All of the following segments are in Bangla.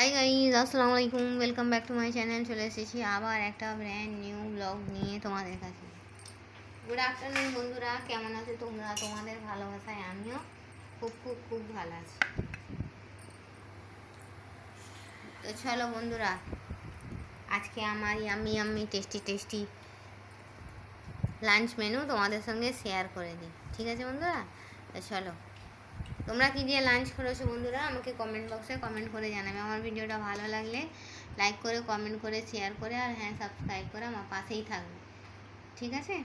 হাই গাইজ, আসসালামু আলাইকুম। Welcome back to my channel. চলে এসেছি আবার একটা ব্র্যান্ড নিউ ব্লগ নিয়ে তোমাদের কাছে। গুড আফটারনুন বন্ধুরা, কেমন আছো তোমরা? তোমাদের ভালোবাসায় আমিও খুব খুব খুব ভালো আছি। তো চলো বন্ধুরা, আজকে আমার yummy tasty tasty lunch menu তোমাদের সঙ্গে শেয়ার করে দিই, ঠিক আছে বন্ধুরা? তো চলো, তোমরা কী দিয়ে লাঞ্চ করেছো বন্ধুরা আমাকে কমেন্ট বক্সে কমেন্ট করে জানাবে। আমার ভিডিওটা ভালো লাগলে লাইক করে, কমেন্ট করে, শেয়ার করে, আর হ্যাঁ সাবস্ক্রাইব করে আমার পাশেই থাকবে, ঠিক আছে?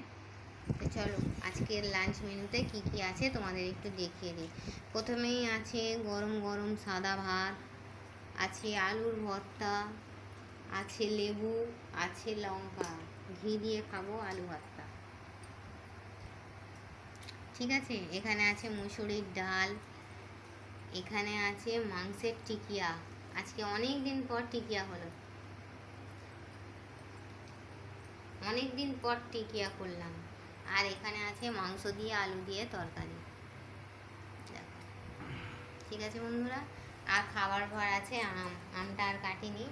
তো চলো, আজকের লাঞ্চ মেনুতে কী কী আছে তোমাদের একটু দেখিয়ে দিই। প্রথমেই আছে গরম গরম সাদা ভাত, আছে আলুর ভর্তা, আছে লেবু, আছে লঙ্কা, ঘি দিয়ে খাবো আলু ভর্তা, ঠিক আছে? এখানে আছে মুসুরির ডাল, এখানে আছে মাংসের টিকিয়া। আজকে অনেক দিন পর টিকিয়া হলো, অনেক দিন পর টিকিয়া করলাম। আর এখানে আছে মাংস দিয়ে আলু দিয়ে তরকারি, ঠিক আছে বন্ধুরা? আর খাবার পর আছে আম, আমটা আর কাটিনি,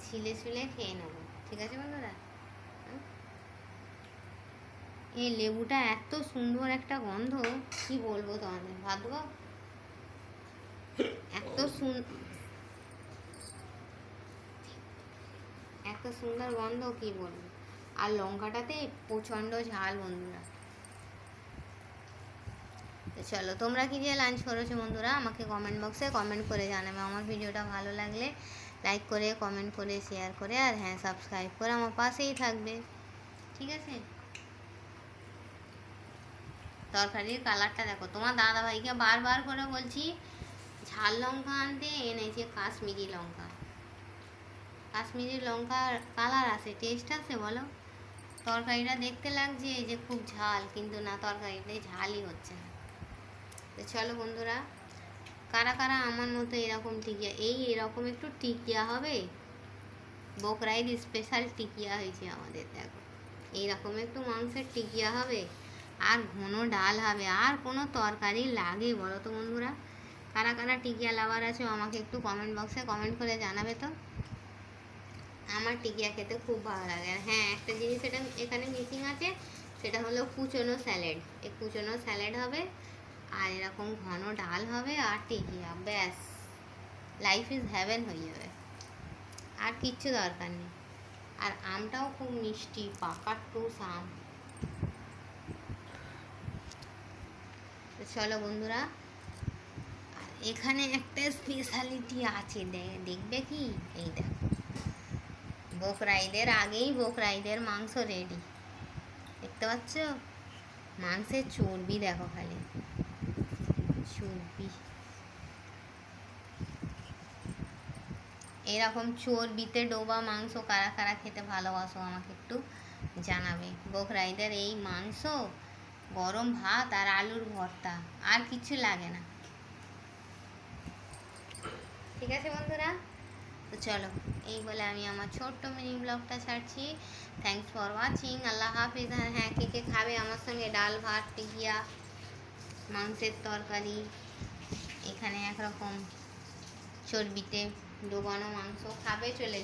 ছিলে ছুলে খেয়ে নেবো, ঠিক আছে বন্ধুরা? এই লেবুটা এত সুন্দর একটা গন্ধ, কি বলবো তোমাদের, ভাববো এত এত সুন্দর গন্ধ, কি বলবো। আর লঙ্কাটাতে প্রচণ্ড ঝাল বন্ধুরা। তো চলো, তোমরা কি দিয়ে লাঞ্চ করেছো বন্ধুরা আমাকে কমেন্ট বক্সে কমেন্ট করে জানাবে। আমার ভিডিওটা ভালো লাগলে লাইক করে, কমেন্ট করে, শেয়ার করে, আর হ্যাঁ সাবস্ক্রাইব করে আমার পাশেই থাকবে, ঠিক আছে? তরকারির কালারটা দেখো, তোমার দাদাভাইকে বারবার করে বলছি ঝাল লঙ্কা আনতে, এনেছে কাশ্মীরি লঙ্কা। কাশ্মীরি লঙ্কার কালার আছে, টেস্ট আছে বলো? তরকারিটা দেখতে লাগছে যে খুব ঝাল, কিন্তু না, তরকারিতে ঝালই হচ্ছে না। তো চলো বন্ধুরা, কারা কারা আমার মতো এরকম টিকিয়া, এরকম একটু টিকিয়া হবে, বকরাইদ স্পেশাল টিকিয়া হয়েছে আমাদের, দেখো এইরকম একটু মাংসের টিকিয়া হবে, আর ঘন ডাল হবে, আর কোনো তরকারি লাগে বলো তো বন্ধুরা? কারা কারা টিকিয়া লাভার আছো আমাকে একটু কমেন্ট বক্সে কমেন্ট করে জানাবে তো। আমার টিকিয়া খেতে খুব ভালো লাগে। আর হ্যাঁ, একটা জিনিস এটা এখানে মিসিং আছে, সেটা হলো কুচনো স্যালাড। এই কুচনো স্যালাড হবে, আর এরকম ঘন ডাল হবে, আর টিকিয়া, ব্যাস লাইফ ইজ হ্যাভেন হয়ে যাবে, আর কিচ্ছু দরকার নেই। আর আমটাও খুব মিষ্টি, পাকার টুস আম। তো চলো বন্ধুরা, আর এখানে একটা স্পেশালিটি আছে, দেখবে কি? এই দেখো, বকরাইদের আগেই বকরাইদের মাংস রেডি, দেখতে পাচ্ছ? মাংসের চর্বি দেখো, খালি চর্বি। এরকম চর্বিতে ডোবা মাংস কারা কারা খেতে ভালোবাসো আমাকে একটু জানাবে। বকরাইদের এই মাংস, গরম ভাত আর আলুর ভর্তা, আর কিছু লাগে না, ঠিক আছে বন্ধুরা? তো চলো, এই বলে আমি আমার ছোট্ট মিনি ব্লগটা ছাড়ছি। Thanks for watching. আল্লাহ হাফিজ। হ্যাঁ, কে কে খাবে আমার সঙ্গে ডাল ভাত, টিকিয়া, মাংসের তরকারি, এখানে একরকম চর্বিতে ডোবানো মাংস খাবে, চলে